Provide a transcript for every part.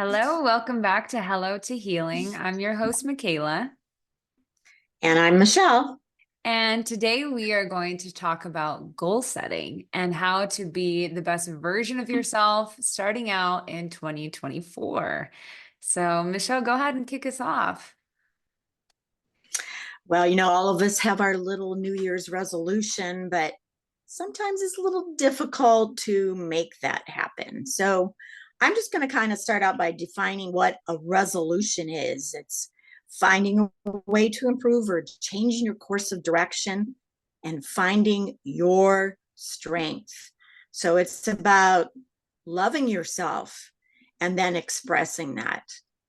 Hello, welcome back to Hello to Healing. I'm your host, Michaela, And I'm Michelle. and today we are going to talk about goal setting and how to be the best version of yourself starting out in 2024. So, Michelle, go ahead and kick us off. Well, all of us have our little New Year's resolution, but sometimes it's a little difficult to make that happen. So I'm just going to kind of start out by defining what a resolution is. It's finding a way to improve or changing your course of direction and finding your strength. So it's about loving yourself and then expressing that.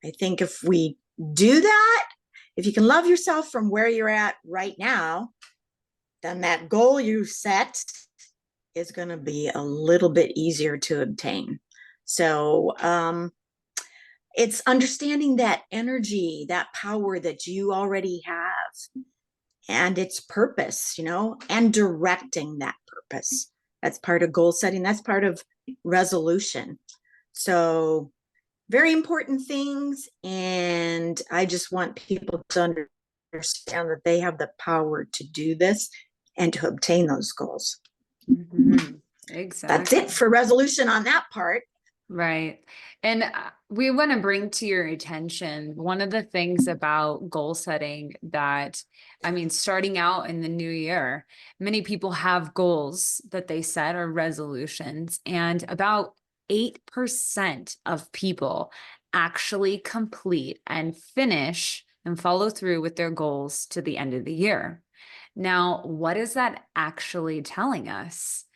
I think if we do that, if you can love yourself from where you're at right now, then that goal you set is going to be a little bit easier to obtain. So it's understanding that energy, that power that you already have and its purpose, and directing that purpose. That's part of goal setting. That's part of resolution. So very important things. And I just want people to understand that they have the power to do this and to obtain those goals. That's Exactly. it for resolution on that part. Right. And we want to bring to your attention one of the things about goal setting that, starting out in the new year, many people have goals that they set or resolutions, and about 8% of people actually complete and finish and follow through with their goals to the end of the year. Now, what is that actually telling us?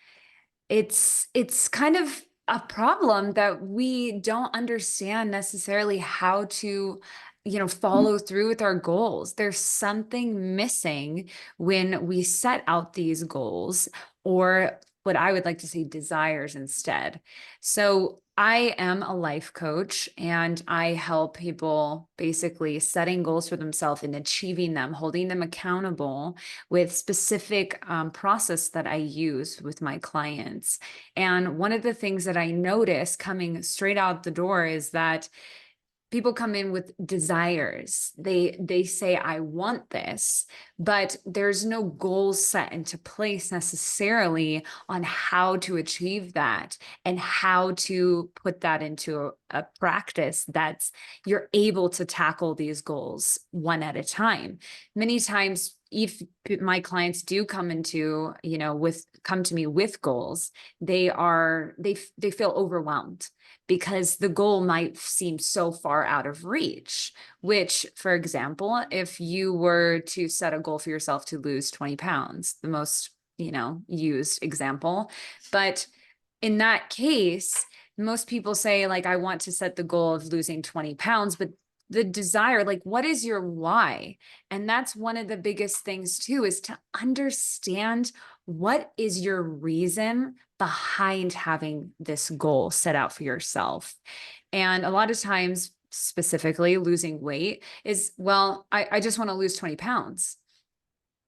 It's kind of a problem that we don't understand necessarily how to follow through with our goals. There's something missing when we set out these goals, or what I would like to say desires instead. So I am a life coach and I help people basically setting goals for themselves and achieving them, holding them accountable with specific process that I use with my clients. And one of the things that I notice coming straight out the door is that people come in with desires. They say, I want this, but there's no goals set into place necessarily on how to achieve that and how to put that into a practice that's you're able to tackle these goals one at a time. Many times, if my clients do come to me with goals, they feel overwhelmed because the goal might seem so far out of reach. Which, for example, if you were to set a goal for yourself to lose 20 pounds, the most used example, but in that case, most people say, like, I want to set the goal of losing 20 pounds, but the desire, like, what is your why? And that's one of the biggest things too, is to understand what is your reason behind having this goal set out for yourself. And a lot of times, specifically losing weight is, well, I just want to lose 20 pounds.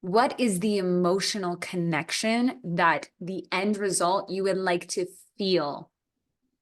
What is the emotional connection that the end result you would like to feel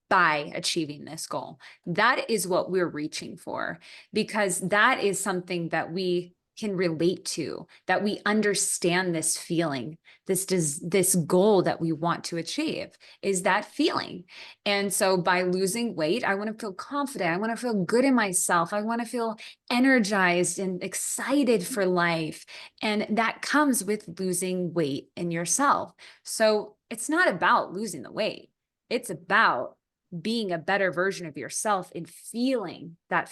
by achieving this goal? That is what we're reaching for, because that is something that we can relate to, that we understand this feeling, this goal that we want to achieve is that feeling. And so by losing weight, I want to feel confident. I want to feel good in myself. I want to feel energized and excited for life. And that comes with losing weight in yourself. So it's not about losing the weight. It's about being a better version of yourself and feeling that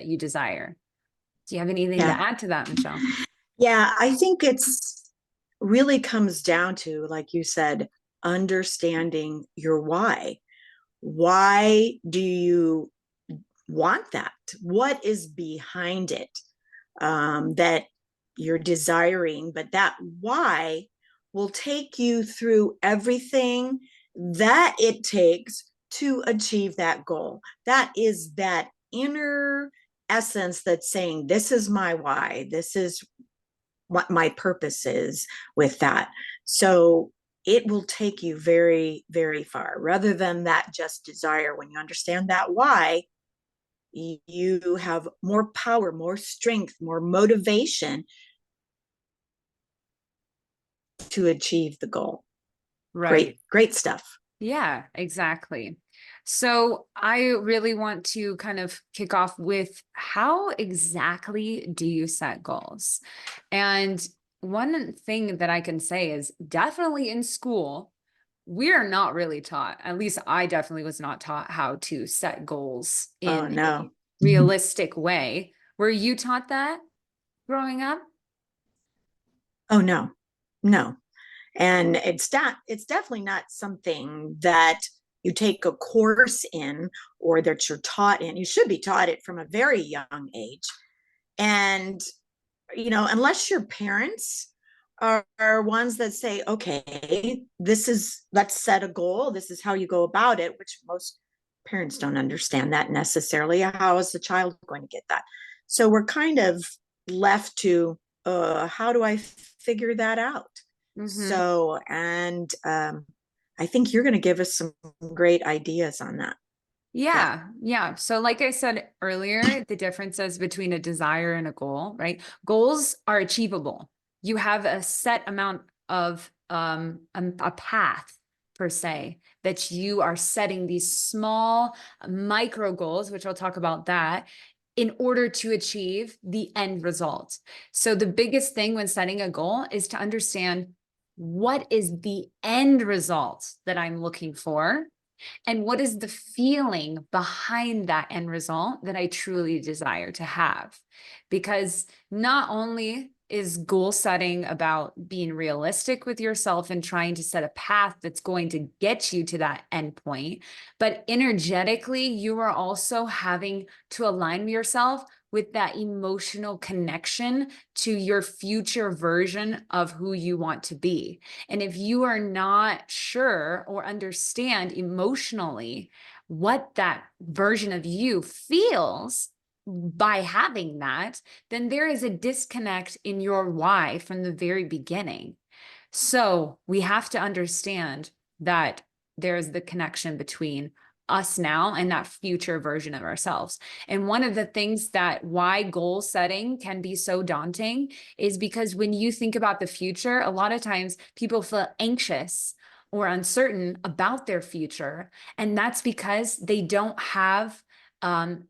you desire. Do you have anything to Yeah. add to that, Michelle? Yeah. I think it's really comes down to, like you said, understanding your why. Why do you want that? What is behind it that you're desiring? But that why will take you through everything that it takes to achieve that goal. That is that inner essence that's saying, this is my why. This is what my purpose is with that. So it will take you very, very far rather than that just desire. When you understand that why, you have more power, more strength, more motivation to achieve the goal. Right. Great, great stuff. Yeah, exactly. So I really want to kind of kick off with how exactly do you set goals? And one thing that I can say is definitely in school, we're not really taught, at least I definitely was not taught how to set goals Oh, in a no. realistic way. Were you taught that growing up? Oh, no, no. And it's definitely not something that you take a course in or that you're taught in. You should be taught it from a very young age. And, unless your parents are ones that say, okay, let's set a goal. This is how you go about it, which most parents don't understand that necessarily. How is the child going to get that? So we're kind of left to, how do I figure that out? Mm-hmm. So, and I think you're going to give us some great ideas on that. Yeah. Yeah, yeah. So, like I said earlier, the differences between a desire and a goal, right? Goals are achievable. You have a set amount of a path per se that you are setting these small micro goals, which I'll talk about that, in order to achieve the end result. So, the biggest thing when setting a goal is to understand what is the end result that I'm looking for and what is the feeling behind that end result that I truly desire to have? Because not only is goal setting about being realistic with yourself and trying to set a path that's going to get you to that end point, but energetically, you are also having to align yourself with that emotional connection to your future version of who you want to be. And if you are not sure or understand emotionally what that version of you feels by having that, then there is a disconnect in your why from the very beginning. So we have to understand that there's the connection between us now and that future version of ourselves. And one of the things that why goal setting can be so daunting is because when you think about the future, a lot of times people feel anxious or uncertain about their future. And that's because they don't have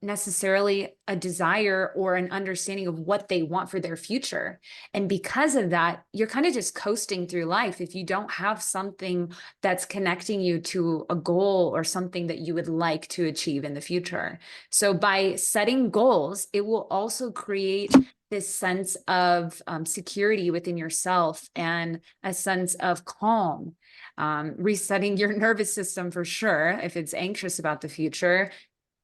necessarily a desire or an understanding of what they want for their future. And because of that, you're kind of just coasting through life if you don't have something that's connecting you to a goal or something that you would like to achieve in the future. So by setting goals, it will also create this sense of security within yourself and a sense of calm. Resetting your nervous system for sure. If it's anxious about the future,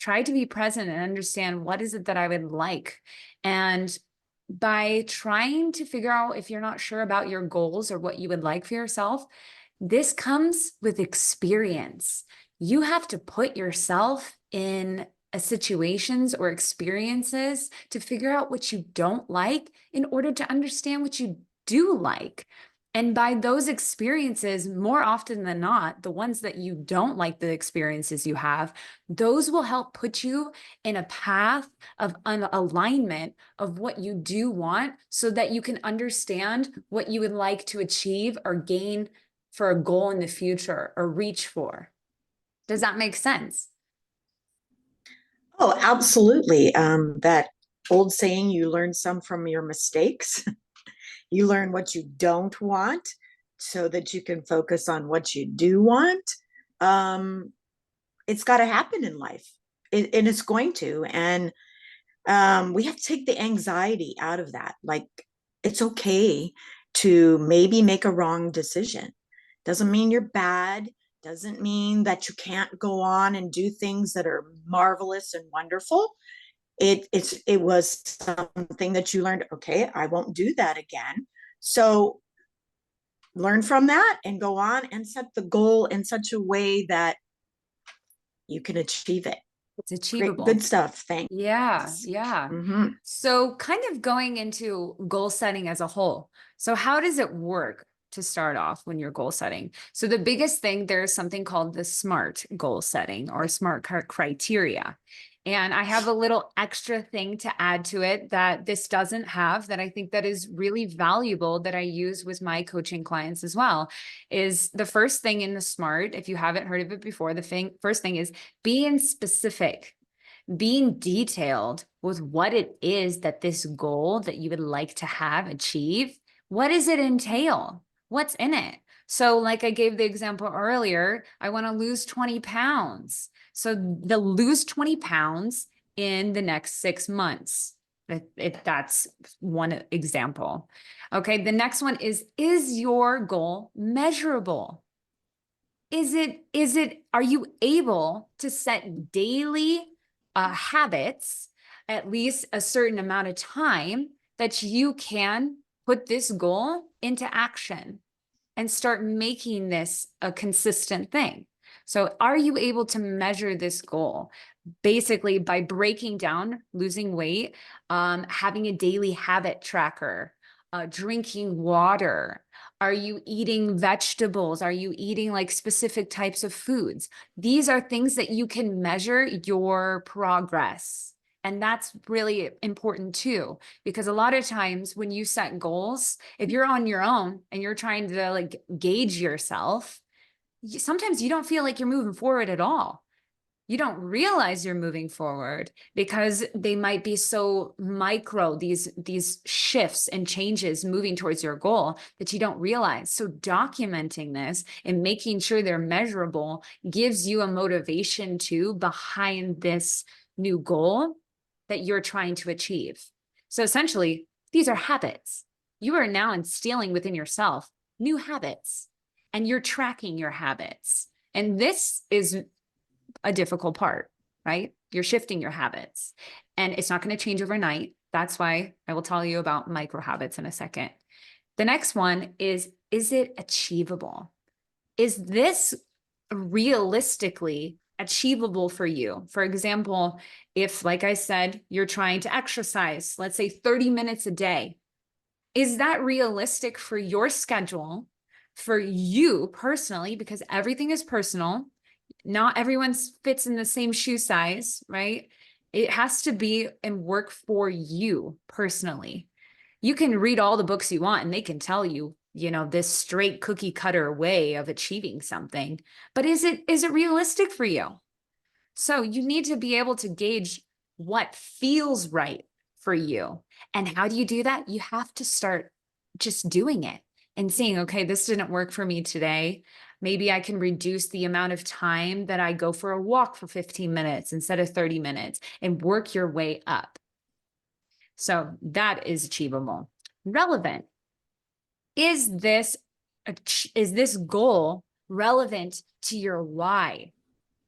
try to be present and understand what is it that I would like. And by trying to figure out if you're not sure about your goals or what you would like for yourself, this comes with experience. You have to put yourself in situations or experiences to figure out what you don't like in order to understand what you do like. And by those experiences, more often than not, the ones that you don't like the experiences you have, those will help put you in a path of an alignment of what you do want so that you can understand what you would like to achieve or gain for a goal in the future or reach for. Does that make sense? Oh, absolutely. That old saying, you learn some from your mistakes. You learn what you don't want so that you can focus on what you do want. Um, it's got to happen in life, and it's going to. And we have to take the anxiety out of that. Like, it's okay to maybe make a wrong decision. Doesn't mean you're bad. Doesn't mean that you can't go on and do things that are marvelous and wonderful. It was something that you learned. Okay, I won't do that again. So learn from that and go on and set the goal in such a way that you can achieve it. It's Great, good achievable. stuff. Thanks. Yeah, yeah. Mm-hmm. So, kind of going into goal setting as a whole. So, how does it work to start off when you're goal setting? So, the biggest thing, there's something called the SMART goal setting or SMART criteria. And I have a little extra thing to add to it that this doesn't have, that I think that is really valuable, that I use with my coaching clients as well. Is the first thing in the SMART, if you haven't heard of it before, first thing is being specific, being detailed with what it is that this goal that you would like to have achieve. What does it entail? What's in it? So, like I gave the example earlier, I want to lose 20 pounds. So, the lose 20 pounds in the next 6 months. That's one example. Okay. The next one is your goal measurable? Are you able to set daily habits, at least a certain amount of time, that you can put this goal into action and start making this a consistent thing? So are you able to measure this goal? Basically, by breaking down losing weight, having a daily habit tracker, drinking water. Are you eating vegetables? Are you eating like specific types of foods? These are things that you can measure your progress. And that's really important too, because a lot of times when you set goals, if you're on your own and you're trying to like gauge yourself, sometimes you don't feel like you're moving forward at all. You don't realize you're moving forward because they might be so micro, these shifts and changes moving towards your goal, that you don't realize. So documenting this and making sure they're measurable gives you a motivation too behind this new goal that you're trying to achieve. So essentially, these are habits. You are now instilling within yourself new habits, and you're tracking your habits. And this is a difficult part, right? You're shifting your habits, and it's not going to change overnight. That's why I will tell you about micro habits in a second. The next one is it achievable? Is this realistically achievable for you? For example, if, like I said, you're trying to exercise, let's say 30 minutes a day, is that realistic for your schedule, for you personally? Because everything is personal. Not everyone fits in the same shoe size, right? It has to be and work for you personally. You can read all the books you want and they can tell you, this straight cookie cutter way of achieving something, but is it realistic for you? So you need to be able to gauge what feels right for you. And how do you do that? You have to start just doing it and seeing, okay, this didn't work for me today. Maybe I can reduce the amount of time that I go for a walk for 15 minutes instead of 30 minutes, and work your way up. So that is achievable. Relevant. Is this goal relevant to your why?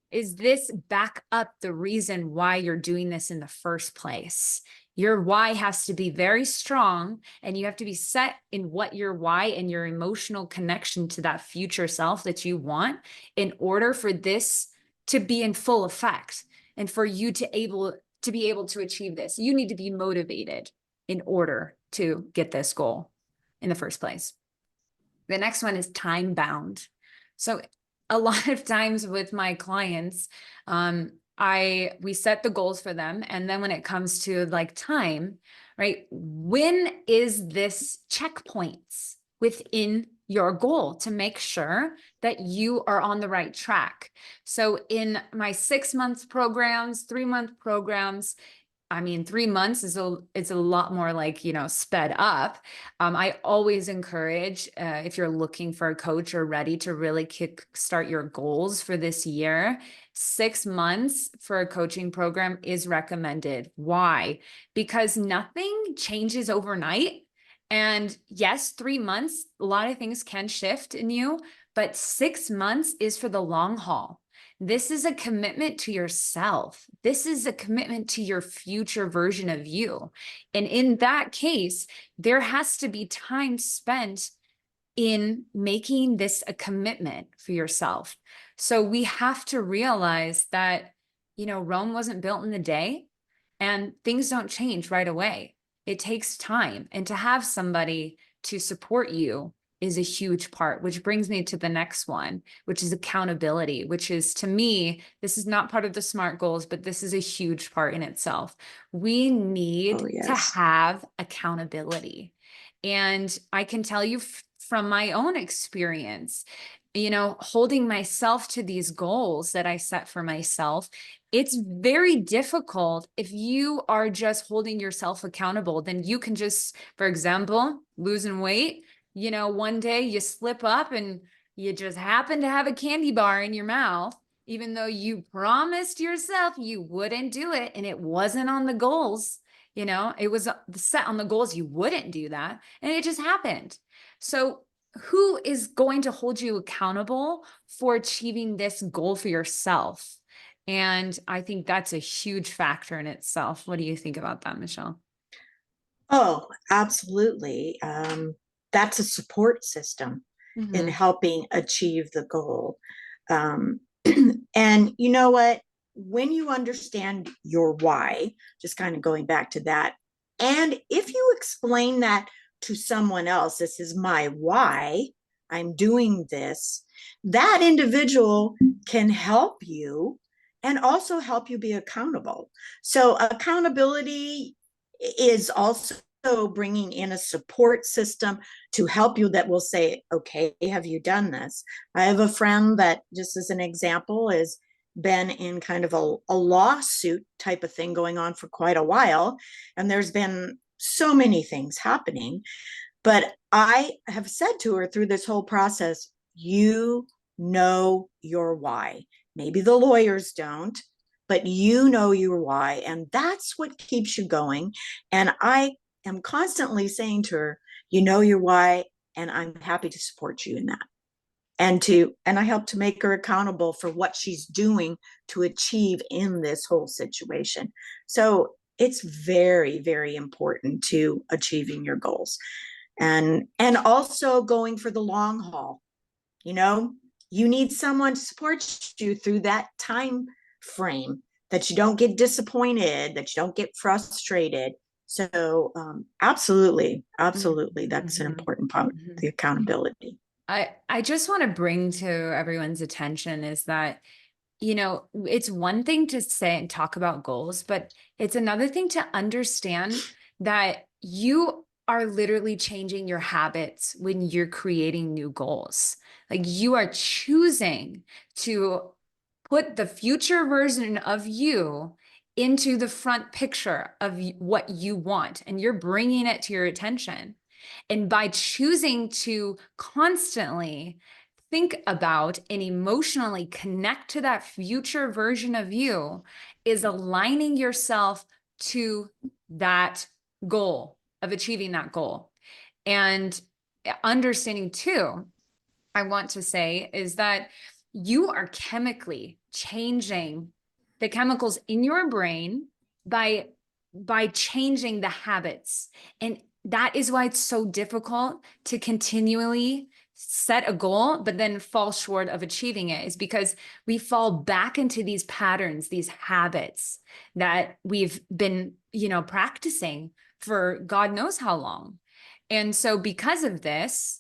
Is this back up the reason why you're doing this in the first place? Your why has to be very strong, and you have to be set in what your why and your emotional connection to that future self that you want, in order for this to be in full effect and for you to be able to achieve this. You need to be motivated in order to get this goal in the first place. The next one is time bound. So a lot of times with my clients, we set the goals for them. And then when it comes to like time, right? When is this checkpoints within your goal to make sure that you are on the right track? So in my 6-month programs, 3-month programs, 3 months it's a lot more like, sped up. I always encourage, if you're looking for a coach or ready to really kickstart your goals for this year, 6 months for a coaching program is recommended. Why? Because nothing changes overnight. And yes, 3 months, a lot of things can shift in you, but 6 months is for the long haul. This is a commitment to yourself. This is a commitment to your future version of you. And in that case, there has to be time spent in making this a commitment for yourself. So we have to realize that, Rome wasn't built in a day, and things don't change right away. It takes time. And to have somebody to support you is a huge part, which brings me to the next one, which is accountability, which is, to me, this is not part of the SMART goals, but this is a huge part in itself. We Oh, need to yes. have accountability. And I can tell you from my own experience, holding myself to these goals that I set for myself, it's very difficult if you are just holding yourself accountable. Then you can just, for example, losing weight, one day you slip up and you just happen to have a candy bar in your mouth, even though you promised yourself you wouldn't do it and it wasn't on the goals. It was set on the goals. You wouldn't do that. And it just happened. So who is going to hold you accountable for achieving this goal for yourself? And I think that's a huge factor in itself. What do you think about that, Michelle? Oh, absolutely. That's a support system in Mm-hmm. helping achieve the goal. Um, and you know what? When you understand your why, just kind of going back to that, and if you explain that to someone else, this is my why, I'm doing this, that individual can help you and also help you be accountable. So, accountability is also bringing in a support system to help you that will say, okay, have you done this? I have a friend that, just as an example, has been in kind of a lawsuit type of thing going on for quite a while. And there's been so many things happening. But I have said to her through this whole process, you know your why. Maybe the lawyers don't, but you know your why. And that's what keeps you going. And I am constantly saying to her, you know your why, and I'm happy to support you in that. And I help to make her accountable for what she's doing to achieve in this whole situation. So it's very, very important to achieving your goals and also going for the long haul. you know you need someone to support you through that time frame, that you don't get disappointed, that you don't get frustrated. So absolutely, absolutely, that's an Mm-hmm. important part, Mm-hmm. the accountability. I just want to bring to everyone's attention is that, it's one thing to say and talk about goals, but it's another thing to understand that you are literally changing your habits when you're creating new goals. Like you are choosing to put the future version of you into the front picture of what you want, and you're bringing it to your attention. And by choosing to constantly think about and emotionally connect to that future version of you is aligning yourself to that goal of achieving that goal. And understanding too, I want to say is that you are chemically changing the chemicals in your brain by changing the habits. And that is why it's so difficult to continually set a goal but then fall short of achieving it, is because we fall back into these patterns, these habits that we've been, practicing for God knows how long. And so because of this,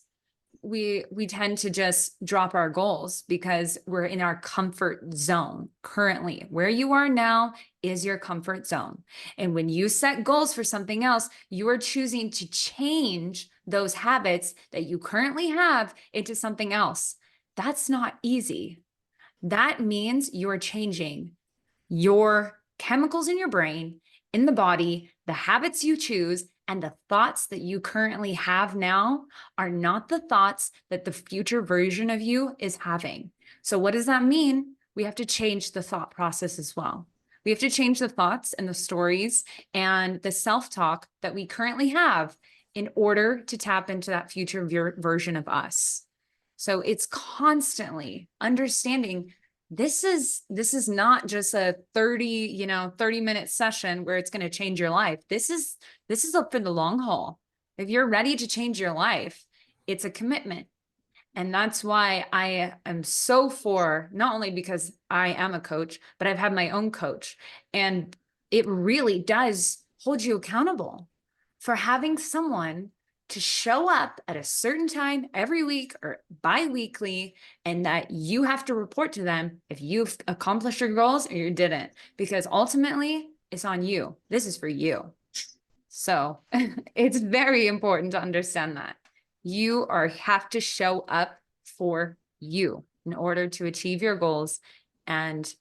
we tend to just drop our goals because we're in our comfort zone. Currently, where you are now is your comfort zone. And when you set goals for something else, you are choosing to change those habits that you currently have into something else. That's not easy. That means you're changing your chemicals in your brain, in the body, the habits you choose, and the thoughts that you currently have now are not the thoughts that the future version of you is having. So, what does that mean? We have to change the thought process as well. We have to change the thoughts and the stories and the self talk that we currently have in order to tap into that future version of us. So, it's constantly understanding this is not just a 30-minute session where it's going to change your life. This is up for the long haul. If you're ready to change your life, it's a commitment. And that's why I am so for, not only because I am a coach, but I've had my own coach. And it really does hold you accountable for having someone to show up at a certain time every week or bi-weekly, and that you have to report to them if you've accomplished your goals or you didn't, because ultimately it's on you. This is for you. So it's very important to understand that you have to show up for you in order to achieve your goals and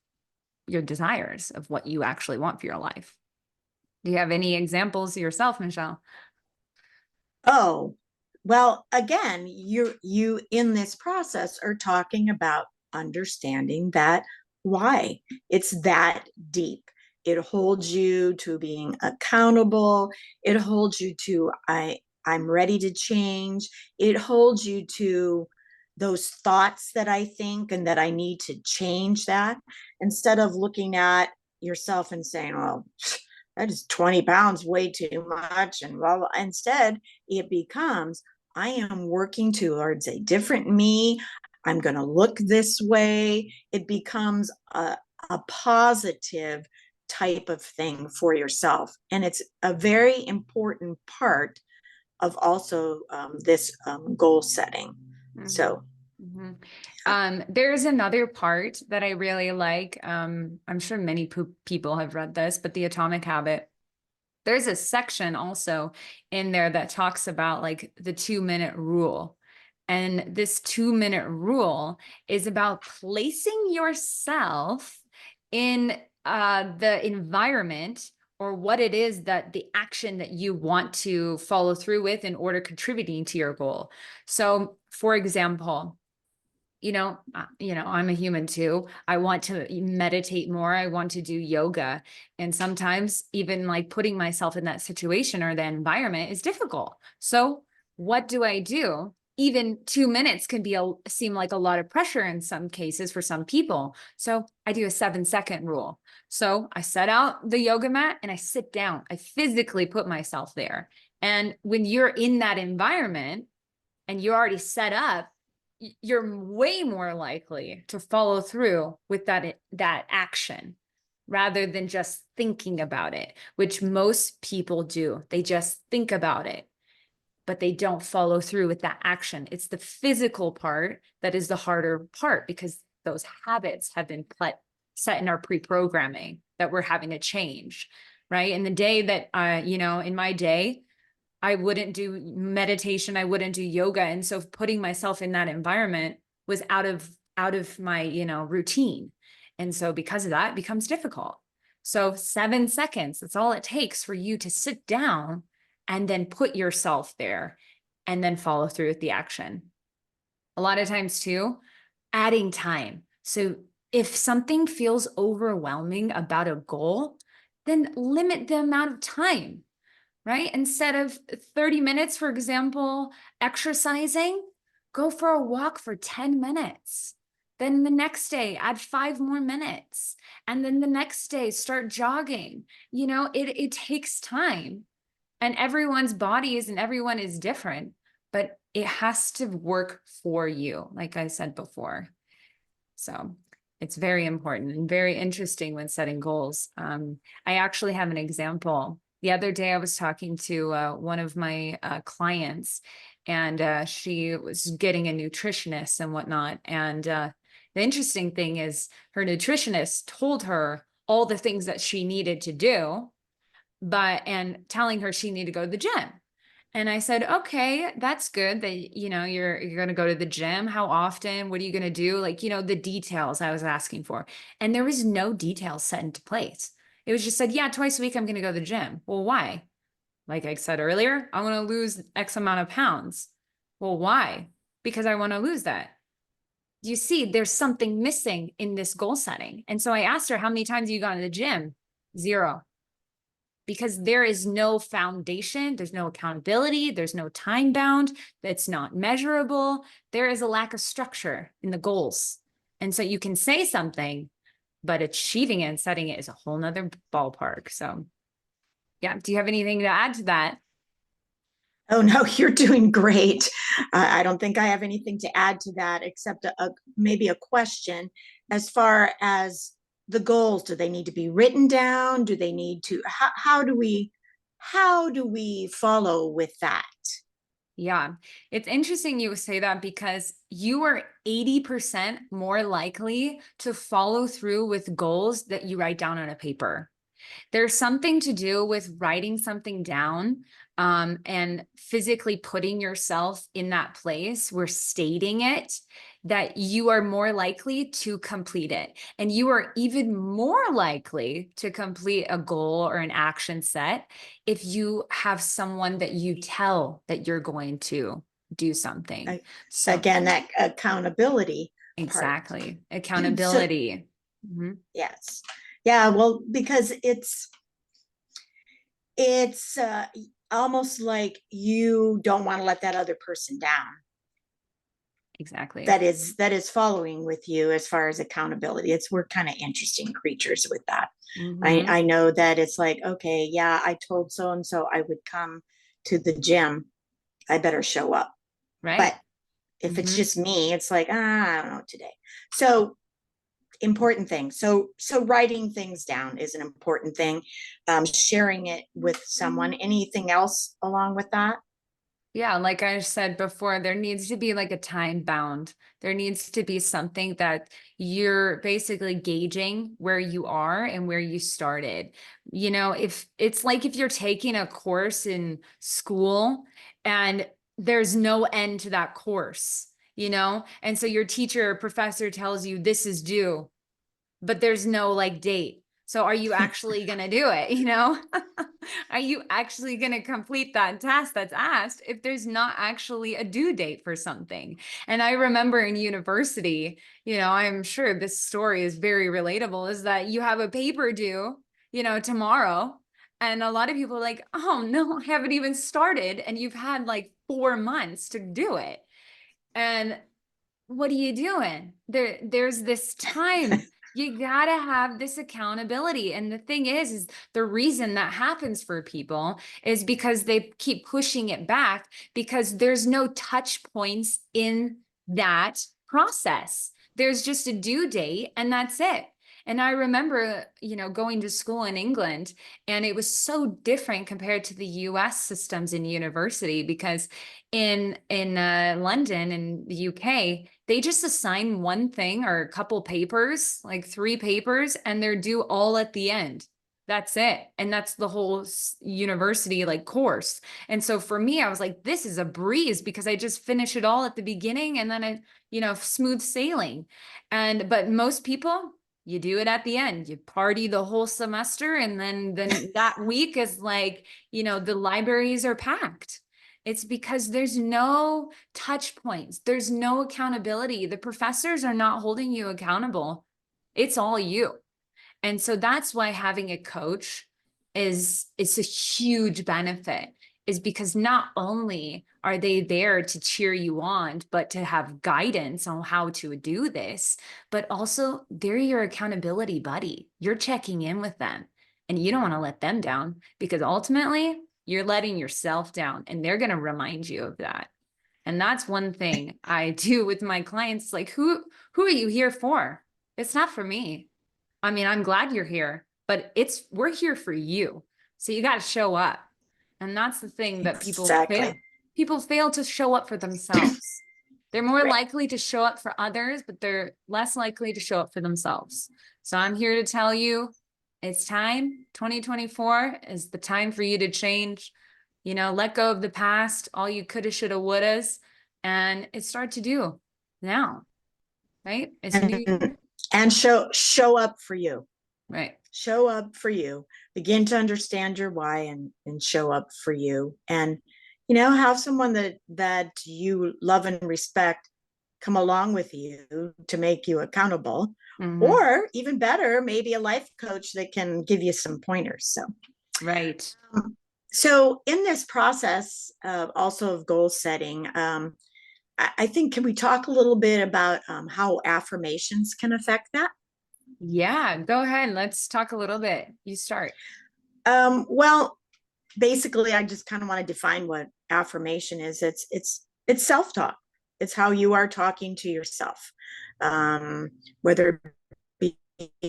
your desires of what you actually want for your life. Do you have any examples yourself, Michelle? Oh, well, again, you in this process are talking about understanding that why. It's that deep. It holds you to being accountable. It holds you to I'm ready to change. It holds you to those thoughts that I think and that I need to change that, instead of looking at yourself and saying, well, that is 20 pounds way too much. And blah, blah. Instead, it becomes, I am working towards a different me. I'm going to look this way. It becomes a positive type of thing for yourself. And it's a very important part of also this goal setting. Mm-hmm. So, Mm-hmm. There's another part that I really like. I'm sure many people have read this, but The Atomic Habit. There's a section also in there that talks about like the 2-minute rule. And this 2-minute rule is about placing yourself in the environment or what it is that the action that you want to follow through with in order contributing to your goal. So, for example, I'm a human too. I want to meditate more. I want to do yoga. And sometimes even like putting myself in that situation or the environment is difficult. So what do I do? Even 2 minutes can seem like a lot of pressure in some cases for some people. So I do a 7-second rule. So I set out the yoga mat and I sit down. I physically put myself there. And when you're in that environment and you're already set up, you're way more likely to follow through with that action rather than just thinking about it, which most people do. They just think about it, but they don't follow through with that action. It's the physical part that is the harder part, because those habits have been set in our pre-programming that we're having to change, right? In the day that, in my day, I wouldn't do meditation. I wouldn't do yoga. And so putting myself in that environment was out of my, routine. And so because of that, it becomes difficult. So 7 seconds, that's all it takes for you to sit down and then put yourself there and then follow through with the action. A lot of times too, adding time. So if something feels overwhelming about a goal, then limit the amount of time, right? Instead of 30 minutes, for example, exercising, go for a walk for 10 minutes. Then the next day, add 5 more minutes. And then the next day, start jogging. It takes time. And everyone's bodies and everyone is different, but it has to work for you, like I said before. So it's very important and very interesting when setting goals. I actually have an example. The other day I was talking to one of my clients, and she was getting a nutritionist and whatnot. And the interesting thing is her nutritionist told her all the things that she needed to do, and telling her she needed to go to the gym. And I said, okay, that's good that, you're going to go to the gym. How often? What are you going to do? Like, the details I was asking for. And there was no details set into place. It was just said, yeah, twice a week, I'm going to go to the gym. Well, why? Like I said earlier, I want to lose X amount of pounds. Well, why? Because I want to lose that. You see, there's something missing in this goal setting. And so I asked her, how many times have you gone to the gym? 0. Because there is no foundation, there's no accountability, there's no time bound, it's not measurable. There is a lack of structure in the goals. And so you can say something, but achieving it and setting it is a whole nother ballpark. So yeah, do you have anything to add to that? oh no, you're doing great. I don't think I have anything to add to that except maybe a question as far as the goals. Do they need to be written down? Do they need to, how do we follow with that? Yeah. It's interesting you say that because you are 80% more likely to follow through with goals that you write down on a paper. There's something to do with writing something down, and physically putting yourself in that place where stating it, that you are more likely to complete it. And you are even more likely to complete a goal or an action set if you have someone that you tell that you're going to do something. So, Again, that accountability part. exactly. So Accountability. Mhm. yes, yeah, well, because it's almost like you don't want to let that other person down Exactly. that is following with you as far as accountability. It's we're kind of interesting creatures with that. Hmm. I know that it's like, okay, yeah, I told so and so I would come to the gym. I better show up. But Right. if it's Hmm. just me, it's like, I don't know today. So important thing. So writing things down is an important thing. Sharing it with someone. Anything else along with that? Yeah, like I said before, there needs to be like a time bound. There needs to be something that you're basically gauging where you are and where you started. If it's like if you're taking a course in school and there's no end to that course, and so your teacher or professor tells you this is due, but there's no like date. So are you actually going to do it? Are you actually going to complete that task that's asked if there's not actually a due date for something? And I remember in university, I'm sure this story is very relatable, is that you have a paper due, tomorrow. And a lot of people are like, oh no, I haven't even started. And you've had like 4 months to do it. And what are you doing? There's this time. You gotta have this accountability. And the thing is the reason that happens for people is because they keep pushing it back because there's no touch points in that process. There's just a due date and that's it. And I remember, going to school in England, and it was so different compared to the US systems in university because in London and the UK, they just assign one thing or a couple papers, like 3 papers, and they're due all at the end. That's it. And that's the whole university like course. And so for me, I was like, this is a breeze because I just finish it all at the beginning and then smooth sailing. But most people, you do it at the end. You party the whole semester, and then that week is like, the libraries are packed. It's because there's no touch points. There's no accountability. The professors are not holding you accountable. It's all you. And so that's why having a coach is a huge benefit, is because not only are they there to cheer you on, but to have guidance on how to do this, but also they're your accountability buddy. You're checking in with them and you don't want to let them down because ultimately you're letting yourself down and they're going to remind you of that. And that's one thing I do with my clients. Like, who are you here for? It's not for me. I mean, I'm glad you're here, but we're here for you. So you got to show up. And that's the thing that people fail. Exactly. People fail to show up for themselves. They're more Right. likely to show up for others, but they're less likely to show up for themselves. So I'm here to tell you it's time. 2024 is the time for you to change. Let go of the past, all you coulda, shoulda, wouldas, and it's start to do now, right? It's a new And year. show up for you. Right. Show up for you. Begin to understand your why and show up for you. And have someone that you love and respect come along with you to make you accountable. Mm-hmm. Or even better, maybe a life coach that can give you some pointers. Right. So in this process also of goal setting, I think, can we talk a little bit about how affirmations can affect that? Yeah, go ahead. Let's talk a little bit. You start. Well, basically, I just kind of want to define what affirmation is. It's self-talk. It's how you are talking to yourself, whether it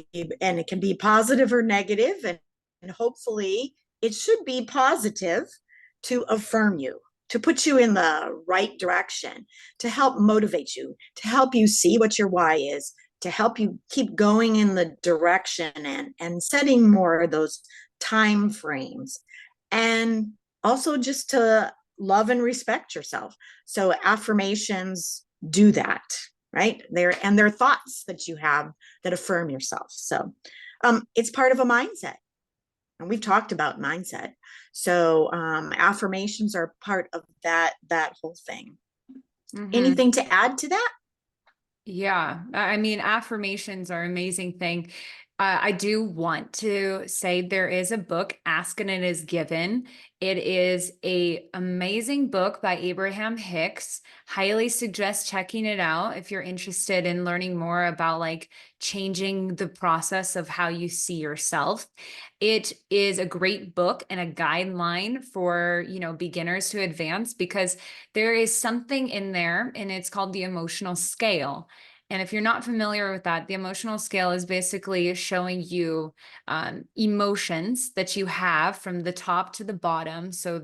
be, and it can be positive or negative, and hopefully it should be positive to affirm you. to put you in the right direction, to help motivate you, to help you see what your why is, to help you keep going in the direction and setting more of those time frames. And also just to love and respect yourself. So affirmations do that, right? They're thoughts that you have that affirm yourself. So it's part of a mindset. And we've talked about mindset. So affirmations are part of that whole thing. Mhm. Anything to add to that? Yeah, I mean, affirmations are an amazing thing. I do want to say there is a book, Ask and It Is Given. It is a amazing book by Abraham Hicks. Highly suggest checking it out if you're interested in learning more about like changing the process of how you see yourself. It is a great book and a guideline for, beginners to advance because there is something in there and it's called the emotional scale. And if you're not familiar with that, the emotional scale is basically showing you emotions that you have from the top to the bottom. So,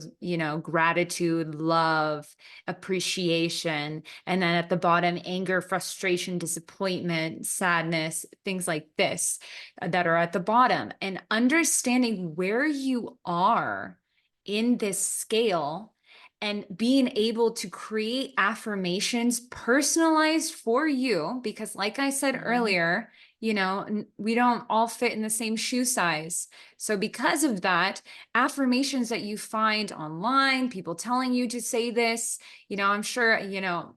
gratitude, love, appreciation. And then at the bottom, anger, frustration, disappointment, sadness, things like this that are at the bottom. And understanding where you are in this scale and being able to create affirmations personalized for you, because like I said earlier, we don't all fit in the same shoe size. So because of that, affirmations that you find online, people telling you to say this, I'm sure,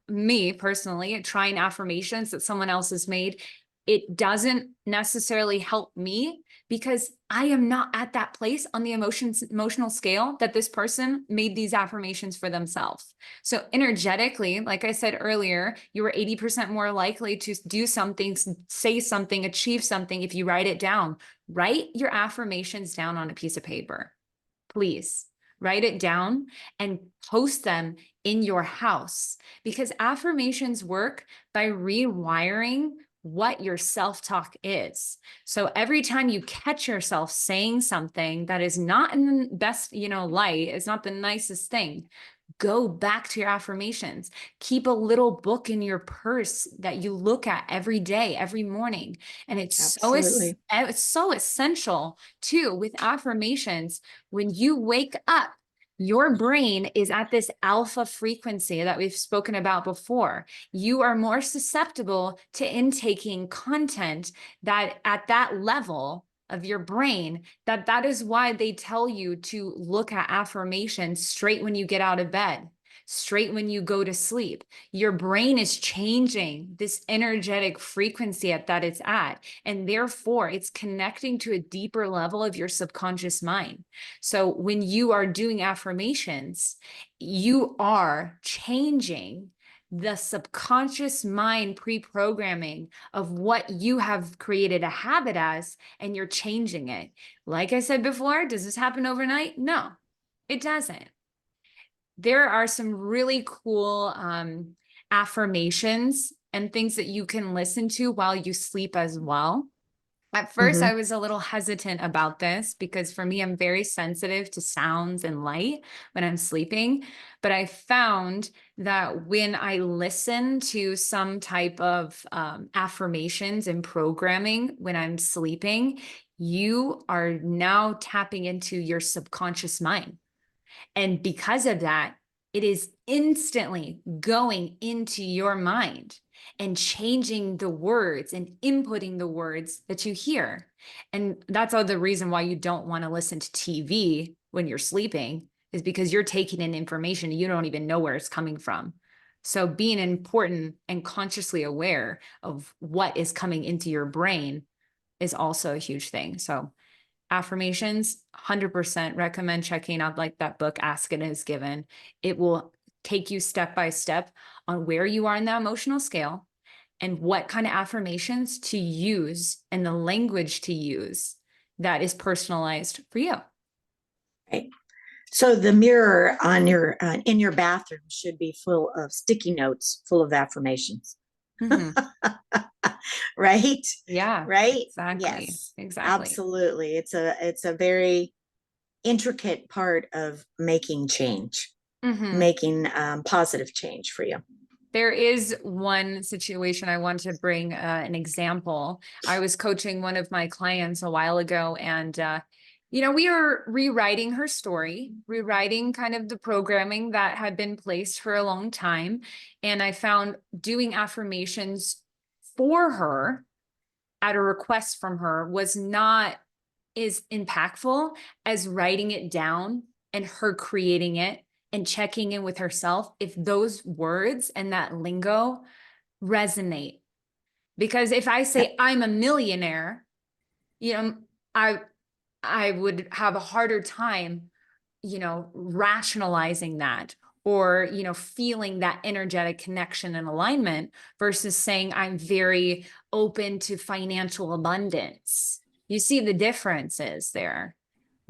me personally, trying affirmations that someone else has made, it doesn't necessarily help me because I am not at that place on the emotional scale that this person made these affirmations for themselves. So energetically, like I said earlier, you are 80% more likely to do something, say something, achieve something if you write it down. Write your affirmations down on a piece of paper. Please write it down and post them in your house because affirmations work by rewiring what your self-talk is. So every time you catch yourself saying something that is not in the best, light, is not the nicest thing, go back to your affirmations. Keep a little book in your purse that you look at every day, every morning. And Absolutely. it's so essential too with affirmations. When you wake up, your brain is at this alpha frequency that we've spoken about before. You are more susceptible to intaking content that at that level of your brain, that is why they tell you to look at affirmations straight when you get out of bed, straight when you go to sleep. Your brain is changing this energetic frequency that it's at, and therefore it's connecting to a deeper level of your subconscious mind. So when you are doing affirmations, you are changing the subconscious mind pre-programming of what you have created a habit as, and you're changing it. Like I said before, does this happen overnight? No, it doesn't. There are some really cool affirmations and things that you can listen to while you sleep as well. At first, Mm-hmm. I was a little hesitant about this because for me, I'm very sensitive to sounds and light when I'm sleeping. But I found that when I listen to some type of affirmations and programming when I'm sleeping, you are now tapping into your subconscious mind. And because of that, it is instantly going into your mind and changing the words and inputting the words that you hear. And that's all the reason why you don't want to listen to TV when you're sleeping, is because you're taking in information you don't even know where it's coming from. So being important and consciously aware of what is coming into your brain is also a huge thing. So affirmations, 100% recommend checking out like that book, Ask and It Is Given. It will take you step by step on where you are in the emotional scale and what kind of affirmations to use and the language to use that is personalized for you. Right. So the mirror on your in your bathroom should be full of sticky notes, full of affirmations. Mm-hmm. Right? Yeah, Right? exactly. Yes, Exactly. absolutely. It's a very intricate part of making change. Mhm. making positive change for you. There is one situation I want to bring an example. I was coaching one of my clients a while ago, and we were rewriting her story, rewriting kind of the programming that had been placed for a long time. And I found doing affirmations for her at a request from her was not as impactful as writing it down and her creating it and checking in with herself if those words and that lingo resonate. Because if I Yeah, say I'm a millionaire, you know, I I would have a harder time, rationalizing that, or, feeling that energetic connection and alignment versus saying I'm very open to financial abundance. You see the differences there.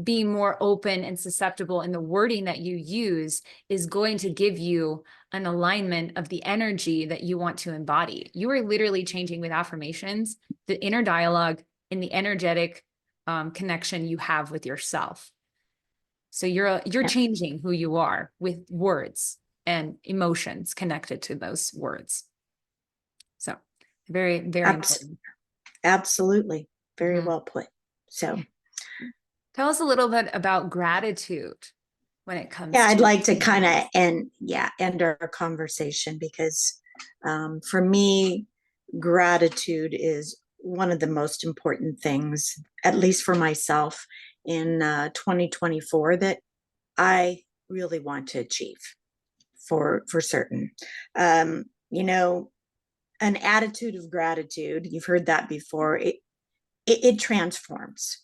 Being more open and susceptible in the wording that you use is going to give you an alignment of the energy that you want to embody. You are literally changing with affirmations, the inner dialogue and the energetic connection you have with yourself. So you're yeah, changing who you are with words and emotions connected to those words. So very, very abs- important. absolutely. Very Mhm. well put. So, Tell us a little bit about gratitude when it yeah, comes I'd to like to kind of things. end our conversation because for me, gratitude is one of the most important things, at least for myself in 2024, that I really want to achieve for certain. You know, an attitude of gratitude, you've heard that before, it transforms.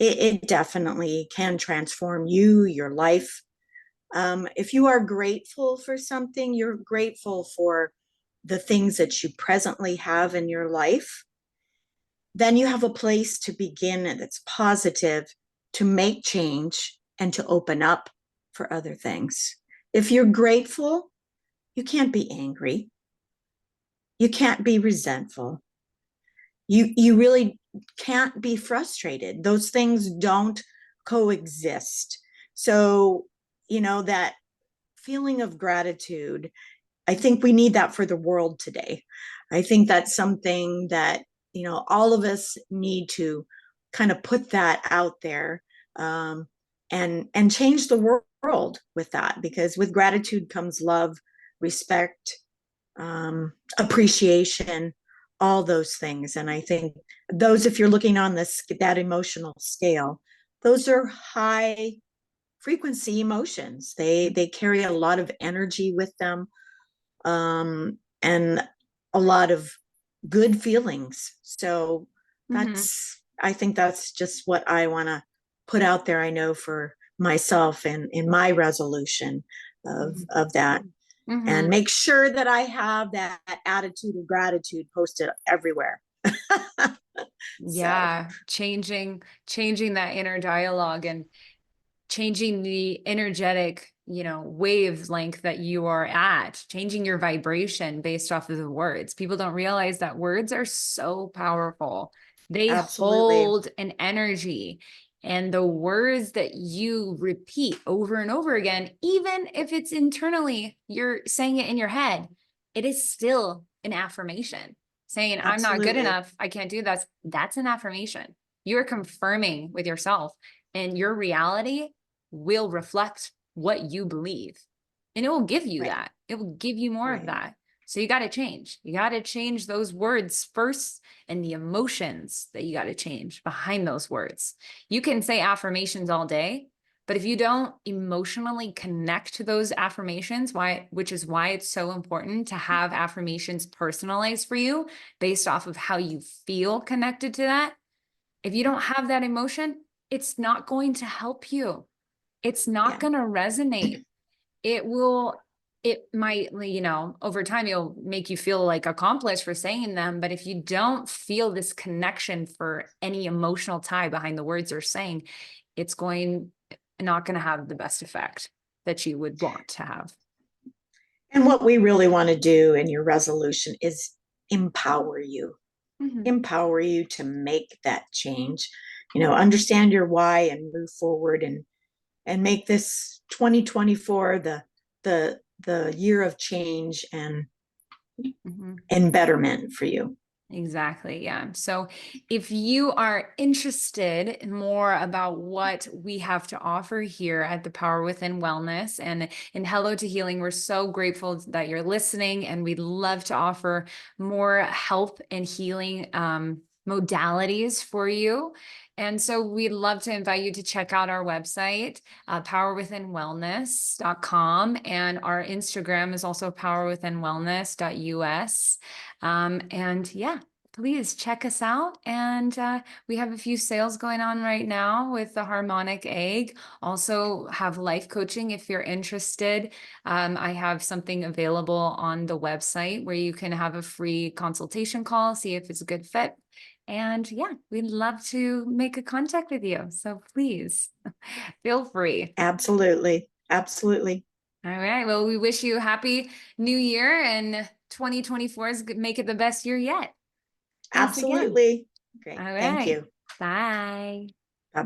It definitely can transform you, your life. If you are grateful for something, you're grateful for the things that you presently have in your life, then you have a place to begin that's positive, to make change and to open up for other things. If you're grateful, you can't be angry. You can't be resentful. You really can't be frustrated. Those things don't coexist. So, that feeling of gratitude, I think we need that for the world today. I think that's something that, all of us need to kind of put that out there, and change the world with that, because with gratitude comes love, respect, appreciation, all those things. And I think those, if you're looking on this that emotional scale, those are high frequency emotions. They carry a lot of energy with them, and a lot of good feelings. So Mhm. I think that's just what I want to put out there. I know for myself and in my resolution Mhm. of that, and Mhm. make sure that I have that attitude of gratitude posted everywhere. So Yeah, changing that inner dialogue and changing the energetic, wavelength that you are at, changing your vibration based off of the words. People don't realize that words are so powerful. They absolutely. hold an energy. And the words that you repeat over and over again, even if it's internally, you're saying it in your head, it is still an affirmation. Saying, I'm not good Absolutely. enough, I can't do that. That's an affirmation. You're confirming with yourself, and your reality will reflect what you believe. And it will give you Right. that. It will give you more of Right. that. So you got to change. You got to change those words first and the emotions that you got to change behind those words. You can say affirmations all day, but if you don't emotionally connect to those affirmations, which is why it's so important to have affirmations personalized for you based off of how you feel connected to that. If you don't have that emotion, it's not going to help you. It's not Yeah. going to resonate. It might, over time, it'll make you feel like accomplished for saying them. But if you don't feel this connection for any emotional tie behind the words you're saying, it's not going to have the best effect that you would want to have. And what we really want to do in your resolution is empower you, Mhm. empower you to make that change, understand your why and move forward, and make this 2024 the the year of change Mhm. and betterment for you. Exactly. Yeah. So if you are interested more about what we have to offer here at the Power Within Wellness and in Hello to Healing, we're so grateful that you're listening, and we'd love to offer more health and healing modalities for you. And so we'd love to invite you to check out our website, powerwithinwellness.com. And our Instagram is also powerwithinwellness.us. And yeah, please check us out. And we have a few sales going on right now with the harmonic egg. Also have life coaching if you're interested. I have something available on the website where you can have a free consultation call, see if it's a good fit. And yeah, we'd love to make a contact with you. So please feel free. Absolutely. Absolutely. All right. Well, we wish you a happy new year, and 2024 is make it the best year yet. Thanks again. Absolutely. All Great. Thank right. you. Bye.